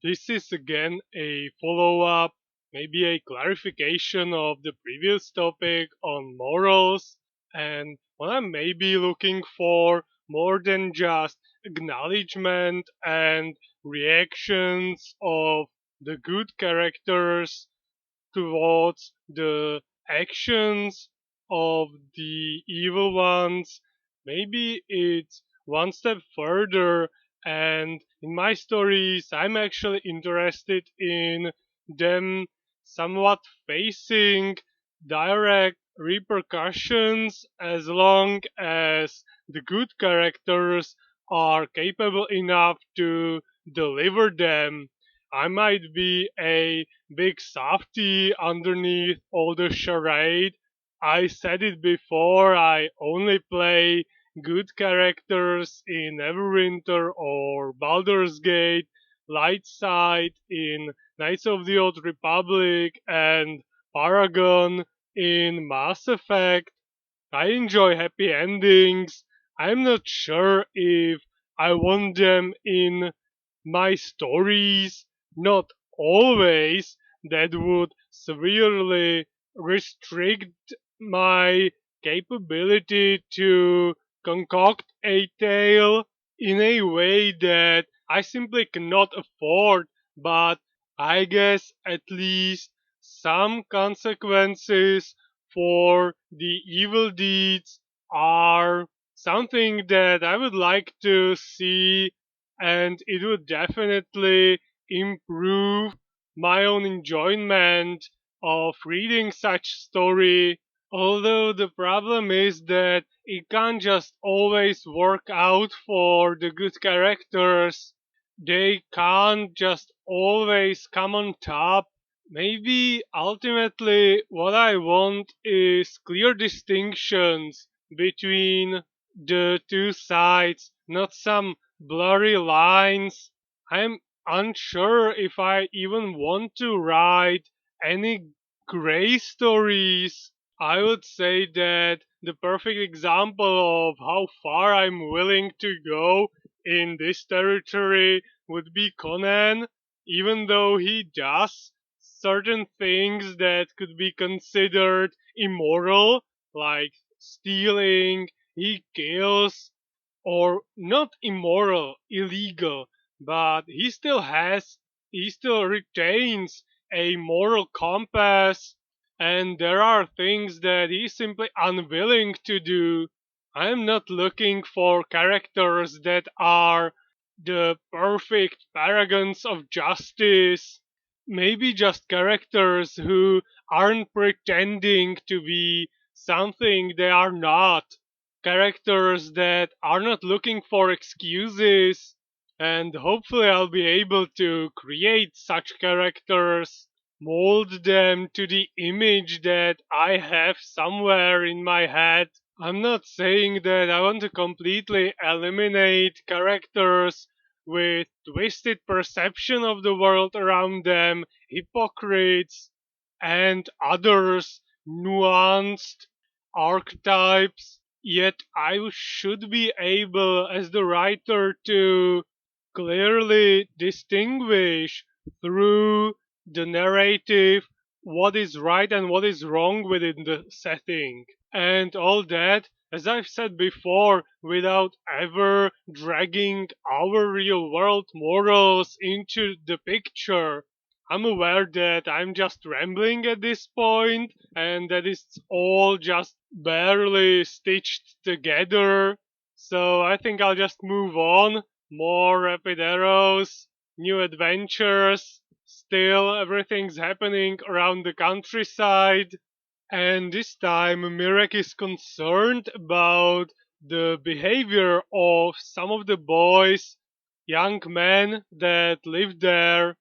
This is again a follow up, maybe a clarification of the previous topic on morals. And what I'm maybe looking for more than just acknowledgement and reactions of the good characters towards the actions of the evil ones. Maybe it's one step further, and in my stories, I'm actually interested in them somewhat facing direct repercussions as long as the good characters are capable enough to deliver them. I might be a big softy underneath all the charade. I said it before, I only play good characters in Neverwinter or Baldur's Gate, Light Side in Knights of the Old Republic, and Paragon in Mass Effect. I enjoy happy endings. I'm not sure if I want them in my stories, not always. That would severely restrict my capability to concoct a tale in a way that I simply cannot afford, but I guess at least some consequences for the evil deeds are something that I would like to see, and it would definitely improve my own enjoyment of reading such story. Although the problem is that it can't just always work out for the good characters. They can't just always come on top. Maybe ultimately what I want is clear distinctions between the two sides, not some blurry lines. I'm unsure if I even want to write any gray stories. I would say that the perfect example of how far I'm willing to go in this territory would be Conan, even though he does certain things that could be considered immoral, like stealing, he kills, or not immoral, illegal, but he still retains a moral compass, and there are things that he's simply unwilling to do. I'm not looking for characters that are the perfect paragons of justice. Maybe just characters who aren't pretending to be something they are not. Characters that are not looking for excuses. And hopefully I'll be able to create such characters, mold them to the image that I have somewhere in my head. I'm not saying that I want to completely eliminate characters with twisted perception of the world around them, hypocrites, and others nuanced archetypes. Yet I should be able, as the writer, to clearly distinguish through the narrative what is right and what is wrong within the setting. And all that, as I've said before, without ever dragging our real world morals into the picture. I'm aware that I'm just rambling at this point and that it's all just barely stitched together. So I think I'll just move on. More rapid arrows, new adventures. Still, everything's happening around the countryside. And this time, Mirek is concerned about the behavior of some of the boys, young men that live there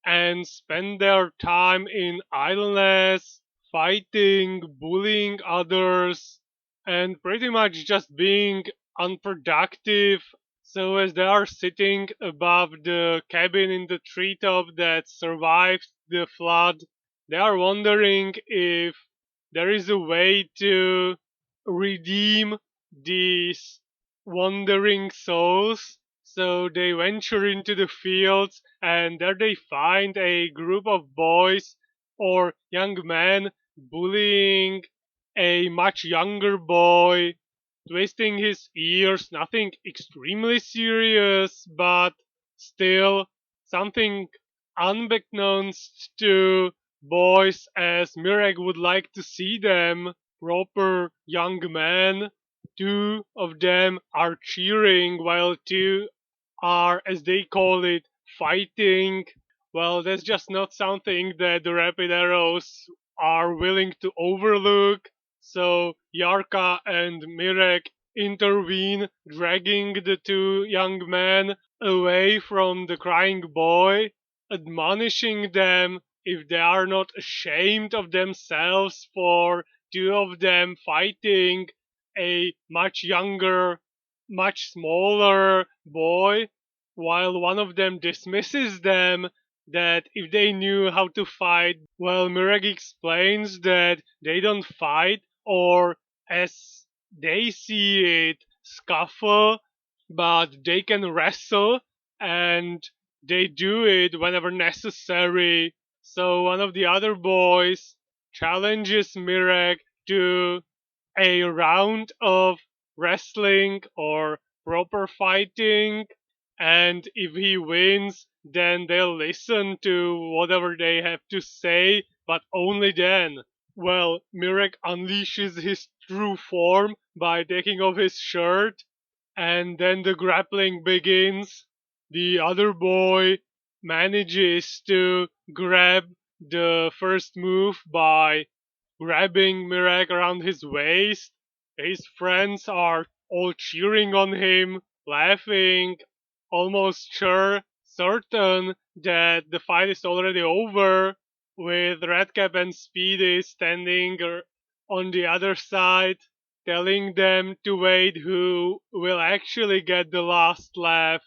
and spend their time in idleness, fighting, bullying others, and pretty much just being unproductive. So, as they are sitting above the cabin in the treetop that survived the flood, they are wondering if there is a way to redeem these wandering souls. So they venture into the fields, and there they find a group of boys or young men bullying a much younger boy, twisting his ears. Nothing extremely serious, but still something unbeknownst to boys as Mirek would like to see them, proper young men. Two of them are cheering while two are, as they call it, fighting. Well, that's just not something that the Rapid Arrows are willing to overlook. So Yarka and Mirek intervene, dragging the two young men away from the crying boy, admonishing them if they are not ashamed of themselves for two of them fighting a much younger, much smaller boy, while one of them dismisses them that if they knew how to fight, well, Mirag explains that they don't fight or, as they see it, scuffle, but they can wrestle and they do it whenever necessary. So one of the other boys challenges Mirag to a round of wrestling or proper fighting, and if he wins, then they'll listen to whatever they have to say, but only then. Well, Mirek unleashes his true form by taking off his shirt, and then the grappling begins. The other boy manages to grab the first move by grabbing Mirek around his waist. His friends are all cheering on him, laughing, almost certain that the fight is already over, with Redcap and Speedy standing on the other side, telling them to wait who will actually get the last laugh.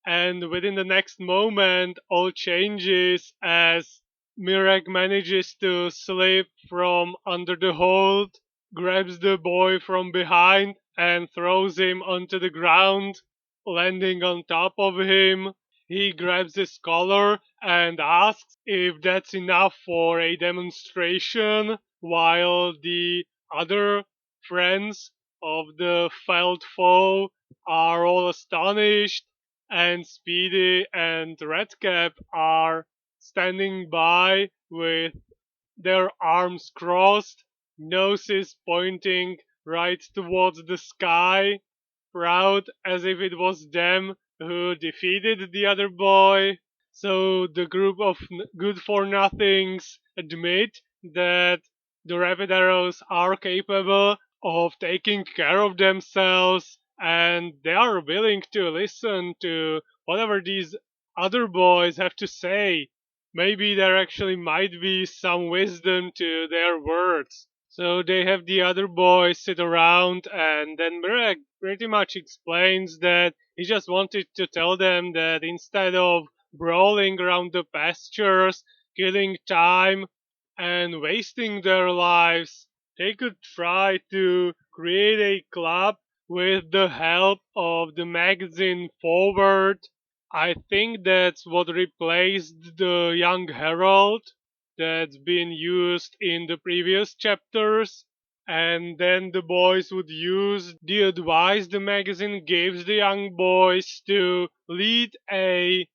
And within the next moment, all changes as Mirek manages to slip from under the hold, grabs the boy from behind, and throws him onto the ground, landing on top of him. He grabs his collar and asks if that's enough for a demonstration, while the other friends of the felled foe are all astonished, and Speedy and Redcap are standing by with their arms crossed, noses pointing right towards the sky, proud as if it was them who defeated the other boy. So the group of good for nothings admit that the Rapid Arrows are capable of taking care of themselves, and they are willing to listen to whatever these other boys have to say. Maybe there actually might be some wisdom to their words. So they have the other boys sit around, and then Mirek pretty much explains that he just wanted to tell them that instead of brawling around the pastures, killing time, and wasting their lives, they could try to create a club with the help of the magazine Forward. I think that's what replaced the Young Herald that's been used in the previous chapters. And then the boys would use the advice the magazine gives the young boys to lead a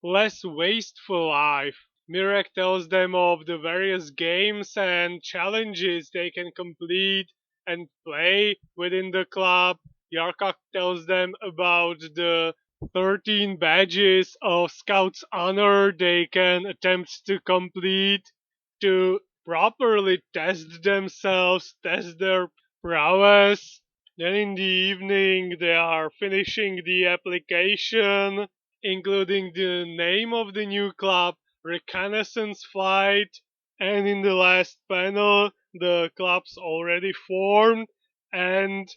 less wasteful life. Mirek tells them of the various games and challenges they can complete and play within the club. Yarkak tells them about the 13 badges of Scouts Honor they can attempt to complete to properly test themselves, test their prowess. Then in the evening, they are finishing the application, including the name of the new club, Reconnaissance Flight, and in the last panel, the club's already formed, and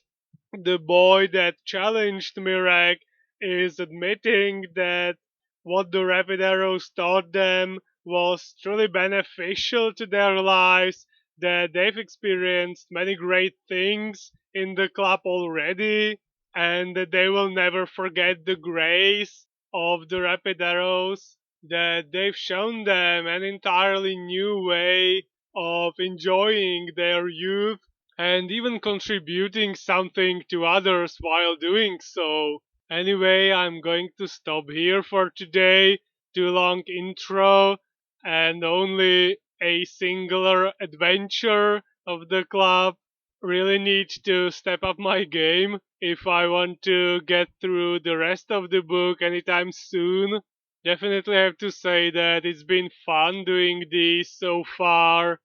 the boy that challenged Mirek is admitting that what the Rapid Arrows taught them was truly beneficial to their lives, that they've experienced many great things in the club already, and they will never forget the grace of the rapid arrows, that they've shown them an entirely new way of enjoying their youth and even contributing something to others while doing so. Anyway, I'm going to stop here for today. Too long intro and only a singular adventure of the club. Really need to step up my game if I want to get through the rest of the book anytime soon. Definitely have to say that it's been fun doing this so far,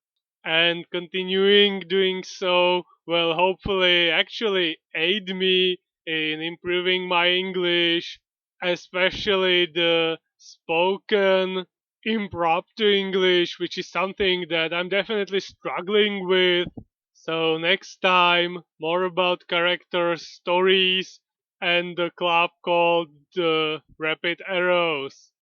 and continuing doing so will hopefully actually aid me in improving my English, especially the spoken impromptu English, which is something that I'm definitely struggling with. So next time, more about characters, stories, and the club called the Rapid Arrows.